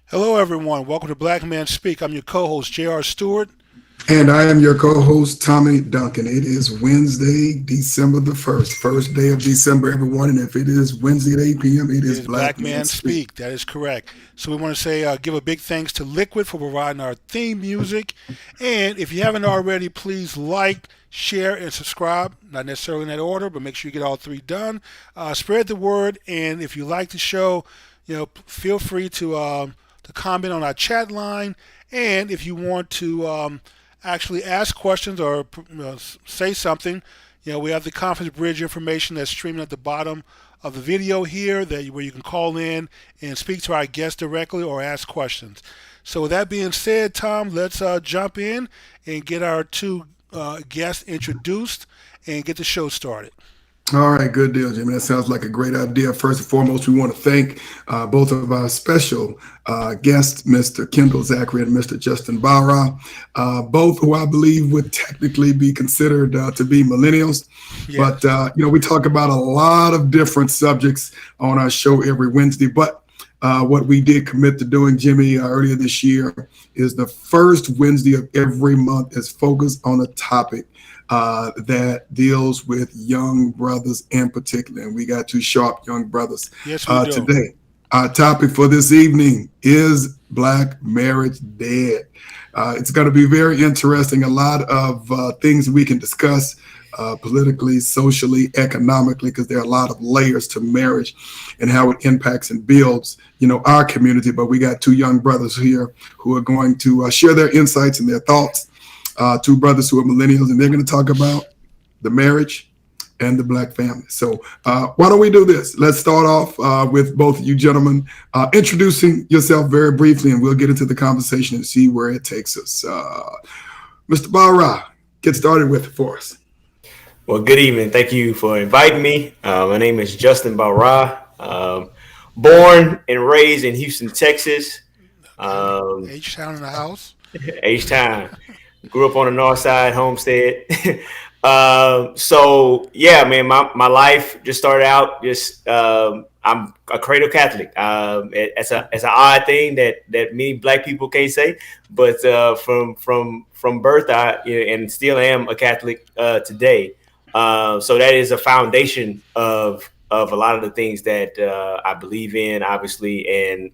Hello, everyone. Welcome to Black Man Speak. I'm your co-host, J.R. Stewart. And I am your co-host, Tommy Duncan. It is Wednesday, December the 1st, first day of December, everyone. And if it is Wednesday at 8 p.m., it is Black Man Speak. That is correct. So we want to say, give a big thanks to Liquid for providing our theme music. And if you haven't already, please like, share, and subscribe. Not necessarily in that order, but make sure you get all three done. Spread the word. And if you like the show, feel free to comment on our chat line. And if you want to actually ask questions or say something, we have the conference bridge information that's streaming at the bottom of the video here where you can call in and speak to our guests directly or ask questions. So with that being said, Tom, let's jump in and get our two guests introduced and get the show started. All right, good deal, Jimmy. That sounds like a great idea. First and foremost, we want to thank both of our special guests, Mr. Kendall Zachary and Mr. Justin Background, both who I believe would technically be considered to be millennials. Yes. But, we talk about a lot of different subjects on our show every Wednesday. But what we did commit to doing, Jimmy, earlier this year is the first Wednesday of every month is focused on a topic that deals with young brothers in particular. And we got two sharp young brothers today. Our topic for this evening is Black Marriage Dead. It's going to be very interesting. A lot of things we can discuss politically, socially, economically, because there are a lot of layers to marriage and how it impacts and builds, our community. But we got two young brothers here who are going to share their insights and their thoughts. Two brothers who are millennials, and they're going to talk about the marriage and the Black family. So why don't we do this? Let's start off with both of you gentlemen introducing yourself very briefly, and we'll get into the conversation and see where it takes us. Mr. Background, get started with it for us. Well, good evening. Thank you for inviting me. My name is Justin Background. Born and raised in Houston, Texas. H-Town in the house. H-Town. Grew up on the north side, Homestead. So yeah, man, my life just started out I'm a cradle Catholic. It's an odd thing that many Black people can't say, but from birth, and still am a Catholic today. So that is a foundation of a lot of the things that I believe in, obviously,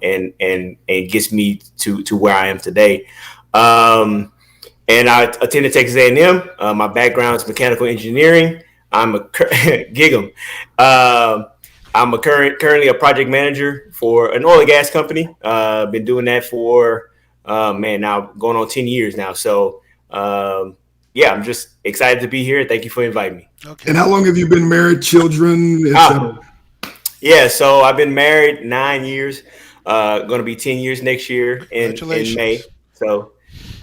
and gets me to where I am today. And I attended Texas A&M. My background is mechanical engineering. I'm currently a project manager for an oil and gas company. Been doing that for now going on 10 years now. So I'm just excited to be here. Thank you for inviting me. Okay. And how long have you been married, children, etc.? Yeah, so I've been married 9 years. Going to be 10 years next year in May. So.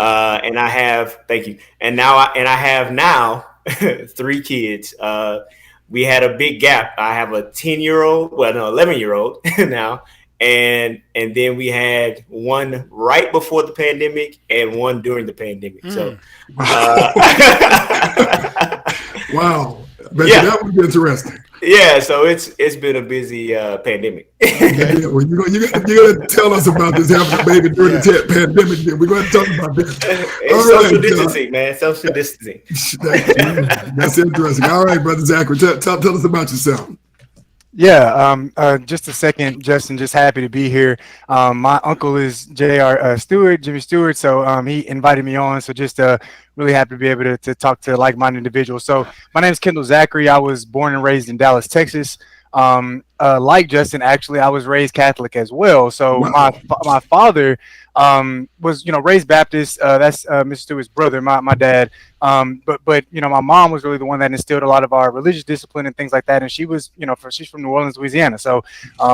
And I have, thank you. And I have now 3 kids. We had a big gap. I have a 11-year-old now. And then we had one right before the pandemic and one during the pandemic. So, wow. That would be interesting. Yeah, so it's been a busy pandemic. Okay, well, you're gonna tell us about this happening maybe during the pandemic. We're going to talk about this. Social distancing, man. Social distancing. That's interesting. All right, Brother Zachary, tell us about yourself. Yeah, just a second, Justin. Just happy to be here. My uncle is J.R. Stewart, Jimmy Stewart. So he invited me on. So just really happy to be able to talk to like-minded individuals. So my name is Kendall Zachary. I was born and raised in Dallas, Texas. Like Justin, actually, I was raised Catholic as well. So Wow. my father was raised Baptist. That's Mr. Stewart's brother, my dad. But my mom was really the one that instilled a lot of our religious discipline and things like that. And she was she's from New Orleans, Louisiana. So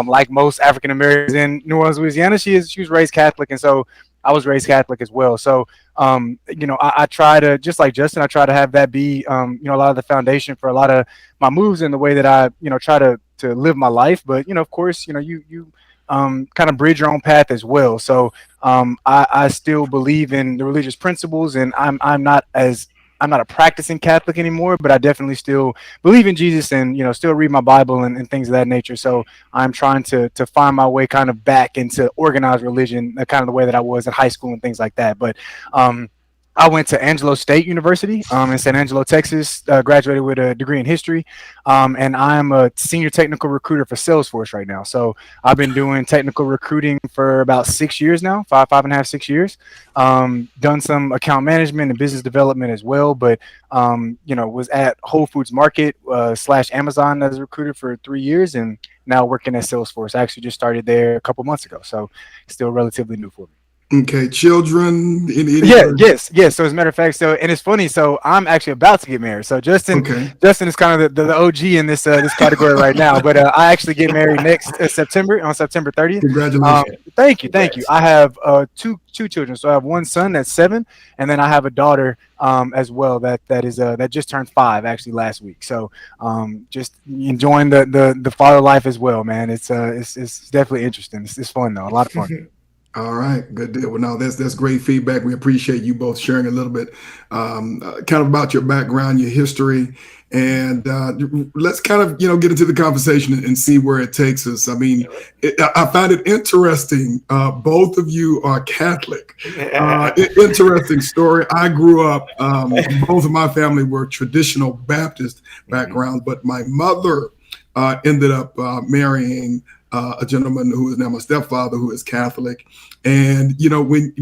like most African Americans in New Orleans, Louisiana, she was raised Catholic, and so I was raised Catholic as well. So I try to, just like Justin, I try to have that be a lot of the foundation for a lot of my moves and the way that I try to live my life. But of course, you kind of bridge your own path as well. So I still believe in the religious principles, and I'm not a practicing Catholic anymore, but I definitely still believe in Jesus, and still read my Bible and things of that nature. So I'm trying to find my way kind of back into organized religion, kind of the way that I was in high school and things like that. But I went to Angelo State University in San Angelo, Texas. Graduated with a degree in history, and I'm a senior technical recruiter for Salesforce right now. So I've been doing technical recruiting for about 6 years now, five and a half, 6 years. Done some account management and business development as well, but was at Whole Foods Market / Amazon as a recruiter for 3 years, and now working at Salesforce. I actually just started there a couple months ago, so still relatively new for me. Okay, children, any Yeah, other? yes. So as a matter of fact, so and it's funny. So I'm actually about to get married. So Okay, Justin is kind of the OG in this category right now. But I actually get married next September on September 30th. congratulations. Thank you. Congrats. I have two children. So I have one son that's 7, and then I have a daughter as well that just turned 5 actually last week. So just enjoying the father life as well, man. It's definitely interesting. It's fun though, a lot of fun. All right, good deal. Well, no, that's great feedback. We appreciate you both sharing a little bit, kind of about your background, your history, and let's kind of get into the conversation and see where it takes us. I mean, I find it interesting. Both of you are Catholic. Interesting story. I grew up. Both of my family were traditional Baptist backgrounds, but my mother ended up marrying a gentleman who is now my stepfather, who is Catholic. And when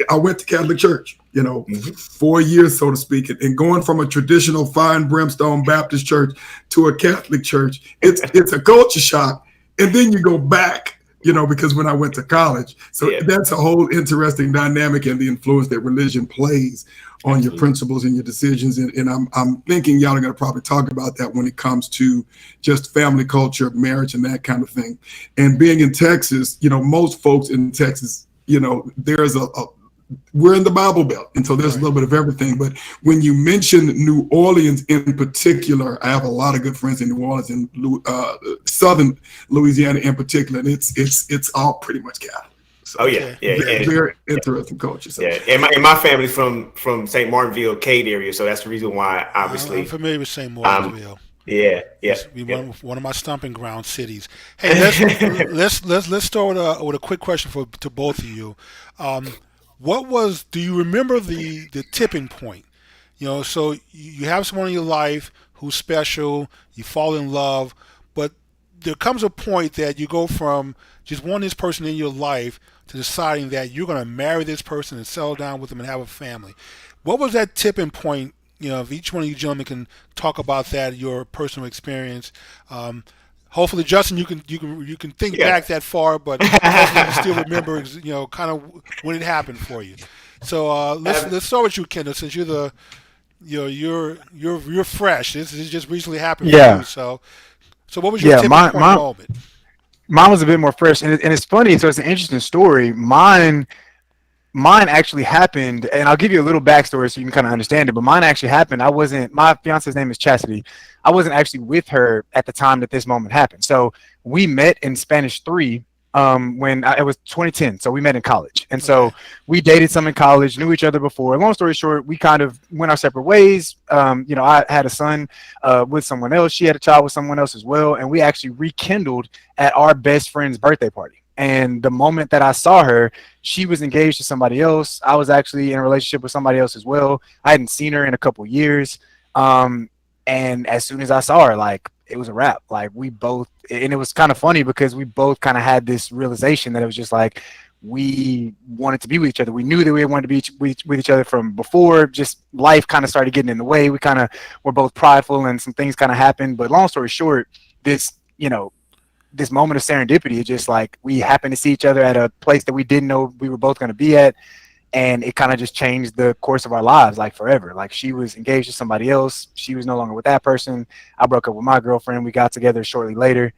I went to Catholic church, 4 years, so to speak, and going from a traditional fine brimstone Baptist church to a Catholic church, it's a culture shock. And then you go back, because when I went to college, so Yeah. that's a whole interesting dynamic and the influence that religion plays on your Absolutely. principles and your decisions. And I'm thinking y'all are going to probably talk about that when it comes to just family culture, marriage, and that kind of thing. And being in Texas, most folks in Texas, there's we're in the Bible Belt, and so there's a little bit of everything. But when you mention New Orleans in particular, I have a lot of good friends in New Orleans and Southern Louisiana in particular, and it's all pretty much Catholic. So Oh yeah, Okay. yeah, very, and very interesting culture. So yeah. And my family's from St. Martinville, Cade area, so that's the reason why, I'm obviously. familiar with St. Um, Martinsville. yeah, yeah, It's be yeah. one of my stomping ground cities. Hey, let's start with a quick question to both of you. Um, do you remember the tipping point? So you have someone in your life who's special, you fall in love, but there comes a point that you go from just wanting this person in your life to deciding that you're going to marry this person and settle down with them and have a family. What was that tipping point? If each one of you gentlemen can talk about that, your personal experience. Hopefully, Justin, you can think Yeah. back that far, but hopefully you still remember, kind of when it happened for you. So let's start with you, Kendall, since you're fresh. This just recently happened for Yeah, you. So what was your yeah. tipping point moment? Mine was a bit more fresh, and it's funny. So it's an interesting story. Mine actually happened, and I'll give you a little backstory so you can kind of understand it. But mine actually happened. I wasn't. My fiance's name is Chastity. I wasn't actually with her at the time that this moment happened. So we met in Spanish 3 when it was 2010. So we met in college, and so Okay. we dated some in college, knew each other before. Long story short, we kind of went our separate ways. I had a son with someone else. She had a child with someone else as well, and we actually rekindled at our best friend's birthday party. And the moment that I saw her, she was engaged to somebody else. I was actually in a relationship with somebody else as well. I hadn't seen her in a couple years. And as soon as I saw her, like it was a wrap. Like we both, and it was kind of funny because we both kind of had this realization that it was just like we wanted to be with each other. We knew that we wanted to be with each other from before. Just life kind of started getting in the way. We kind of were both prideful, and some things kind of happened. But long story short, this this moment of serendipity is just like we happened to see each other at a place that we didn't know we were both going to be at, and it kind of just changed the course of our lives, like forever. Like she was engaged to somebody else, she was no longer with that person. I broke up with my girlfriend, we got together shortly later,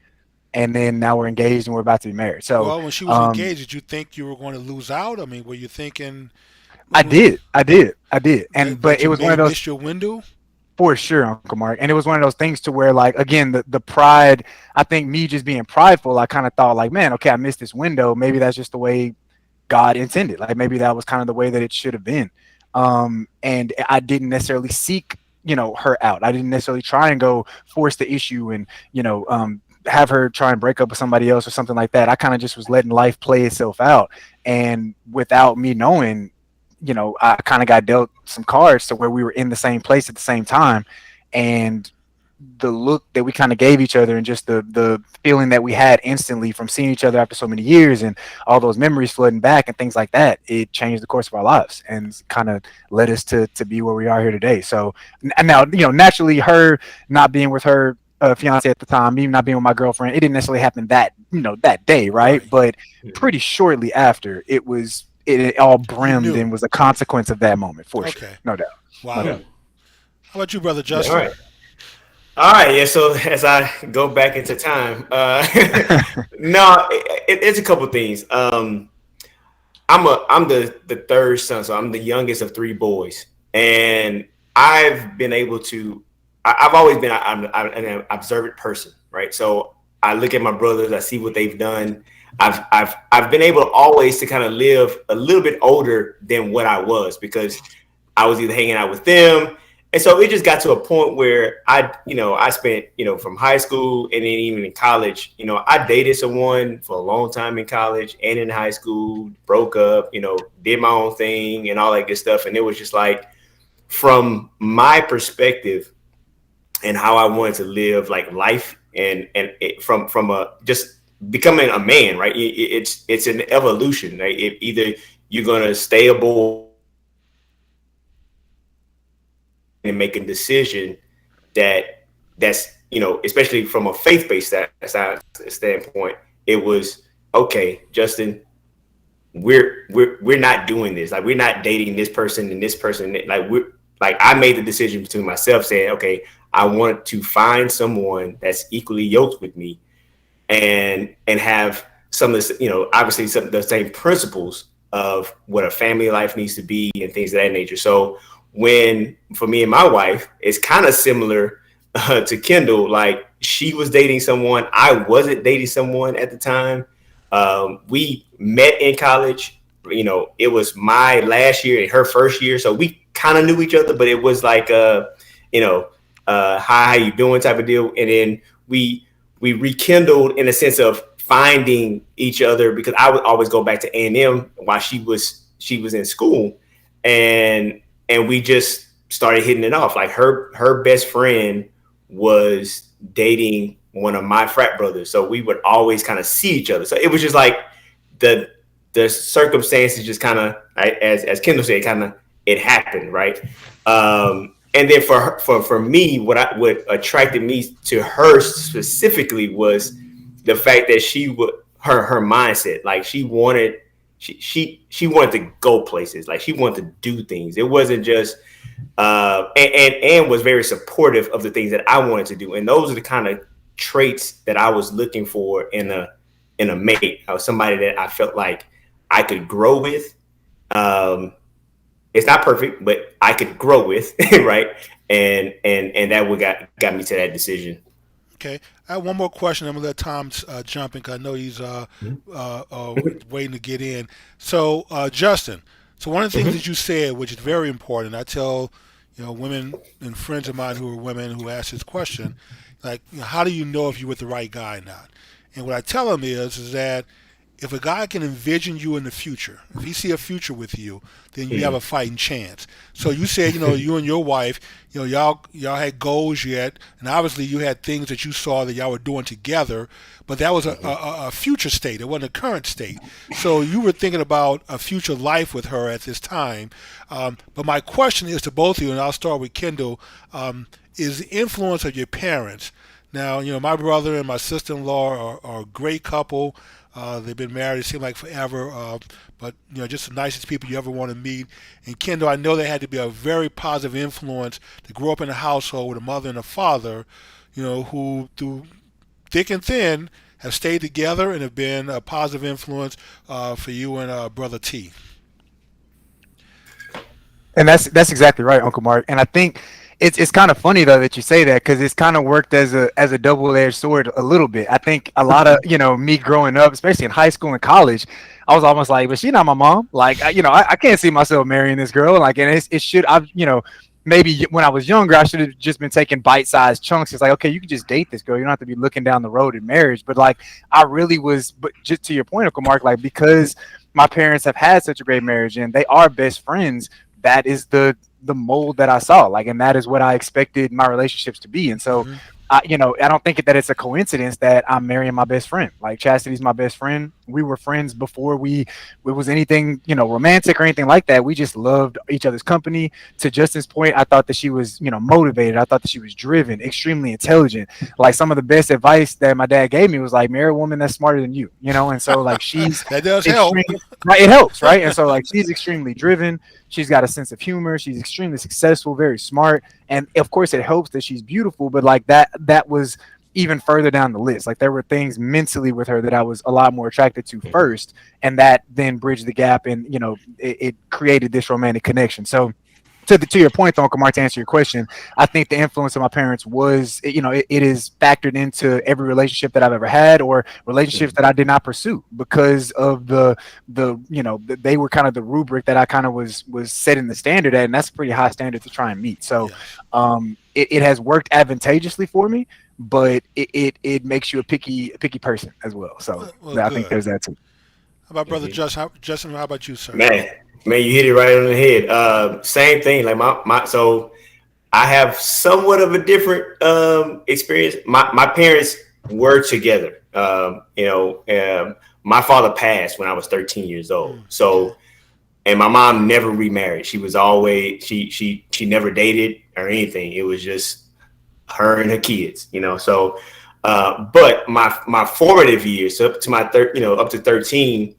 and then now we're engaged and we're about to be married. So Well, when she was engaged, did you think you were going to lose out? I mean, were you thinking I did, and but that it you was may one of have those. missed your window? For sure, Uncle Mark. And it was one of those things to where, like, again, the pride, I think me just being prideful, I kind of thought, like, man, okay, I missed this window. Maybe that's just the way God intended. Like, maybe that was kind of the way that it should have been. And I didn't necessarily seek, her out. I didn't necessarily try and go force the issue and, have her try and break up with somebody else or something like that. I kind of just was letting life play itself out. And without me knowing, I kind of got dealt some cards to where we were in the same place at the same time. And the look that we kind of gave each other and just the feeling that we had instantly from seeing each other after so many years and all those memories flooding back and things like that, it changed the course of our lives and kind of led us to be where we are here today. So now, naturally her not being with her fiance at the time, me not being with my girlfriend, it didn't necessarily happen that day, right? Right. But pretty shortly after, it all You brimmed knew. and was a consequence of that moment for sure, Okay. no doubt, no Wow. Yeah. doubt. How about you, brother All Justin? right. All right, yeah. So as I go back into time, no, it's a couple things. I'm the third son, so I'm the youngest of three boys, and I've been able to. I've always been I'm an observant person, right? So I look at my brothers, I see what they've done. I've been able always to kind of live a little bit older than what I was because I was either hanging out with them. And so it just got to a point where I spent, from high school and then even in college, I dated someone for a long time in college and in high school, broke up, did my own thing and all that good stuff. And it was just like, from my perspective and how I wanted to live like life and from a just becoming a man, right? It's an evolution, right? Either you're going to stay a boy and make a decision that's especially from a faith-based standpoint, it was okay, Justin, we're not doing this. Like we're not dating this person and this person. Like I made the decision between myself saying, okay, I want to find someone that's equally yoked with me and have some of this, obviously some of the same principles of what a family life needs to be and things of that nature. So when for me and my wife, it's kind of similar to Kendall. Like she was dating someone, I wasn't dating someone at the time. We met in college. It was my last year and her first year, so we kind of knew each other, but it was like hi, how you doing type of deal. And then we rekindled in a sense of finding each other because I would always go back to A&M while she was in school, and we just started hitting it off. Like her best friend was dating one of my frat brothers, so we would always kind of see each other. So it was just like the circumstances just kind of, as Kendall said, kind of it happened, right? And then for me, what attracted me to her specifically was the fact that her mindset, like she wanted to go places, like she wanted to do things. It wasn't just and was very supportive of the things that I wanted to do, and those are the kind of traits that I was looking for in a mate. I was somebody that I felt like I could grow with. It's not perfect, but I could grow with, right? And that what got me to that decision. Okay. I have one more question. I'm gonna let Tom jump in because I know he's waiting to get in. So, Justin. So one of the things that you said, which is very important, I tell women and friends of mine who are women who ask this question, like, how do you know if you're with the right guy or not? And what I tell them is that if a guy can envision you in the future, if he see a future with you, then you have a Mm. fighting chance. So you said, you and your wife, y'all had goals yet, and obviously you had things that you saw that y'all were doing together, but that was a future state. It wasn't a current state. So you were thinking about a future life with her at this time. But my question is to both of you, and I'll start with Kendall, is the influence of your parents. Now, my brother and my sister-in-law are a great couple. They've been married, it seemed like forever, but just the nicest people you ever want to meet. And Kendall, I know they had to be a very positive influence to grow up in a household with a mother and a father, who through thick and thin have stayed together and have been a positive influence for you and brother T. And that's exactly right, Uncle Mark. And I think it's kind of funny though that you say that, because it's kind of worked as a double-edged sword a little bit. I think a lot of me growing up, especially in high school and college, I was almost like, but she's not my mom. Like I can't see myself marrying this girl. Like, and it should I've maybe when I was younger I should have just been taking bite-sized chunks. It's like, okay, you can just date this girl. You don't have to be looking down the road in marriage. But like I really was. But just to your point, Uncle Mark, like because my parents have had such a great marriage and they are best friends, that is the mold that I saw, like, and that is what I expected my relationships to be. And so, I don't think that it's a coincidence that I'm marrying my best friend. Like Chastity's my best friend. We were friends before it was anything, romantic or anything like that. We just loved each other's company. To Justin's point, I thought that she was, motivated. I thought that she was driven, extremely intelligent. Like some of the best advice that my dad gave me was like, marry a woman that's smarter than you, And so like she's That does help. Right, it helps, right? And so like she's extremely driven. She's got a sense of humor. She's extremely successful, very smart, and of course, it helps that she's beautiful. But like that was even further down the list. Like there were things mentally with her that I was a lot more attracted to first, and that then bridged the gap, and it created this romantic connection. So. To your point, though, Uncle Mark, to answer your question, I think the influence of my parents was, it is factored into every relationship that I've ever had or relationships that I did not pursue because of they were kind of the rubric that I kind of was setting the standard at, and that's a pretty high standard to try and meet. So, it has worked advantageously for me, but it makes you a picky person as well. So I think there's that too. How about brother Justin? Justin, how about you, sir? Man, you hit it right on the head. Same thing. Like so I have somewhat of a different experience. My parents were together. My father passed when I was 13 years old. So, and my mom never remarried. She was always she never dated or anything. It was just her and her kids. So, but my formative years up to up to 13.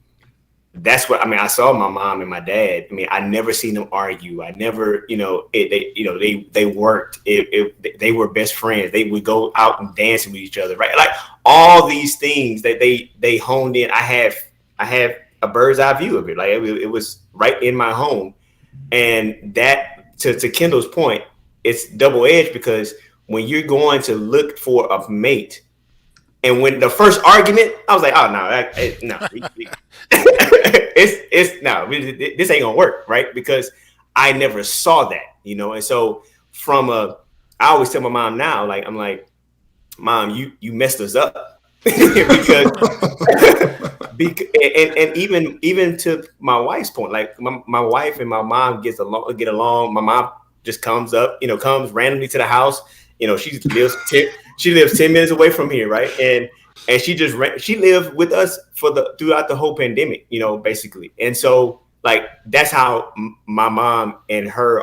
That's what I saw my mom and my dad. I never seen them argue. I never, they worked. They were best friends. They would go out and dance with each other, right? Like all these things that they honed in. I have a bird's eye view of it. Like it was right in my home, and that to Kendall's point, it's double edged because when you're going to look for a mate. And when the first argument, I was like, "Oh no, it's no, this ain't gonna work, right?" Because I never saw that, And so I always tell my mom now, like I'm like, "Mom, you messed us up," because and even to my wife's point, like my wife and my mom get along. My mom just comes randomly to the house. She lives 10 minutes away from here, right? And she lived with us throughout the whole pandemic, basically. And so like that's how my mom and her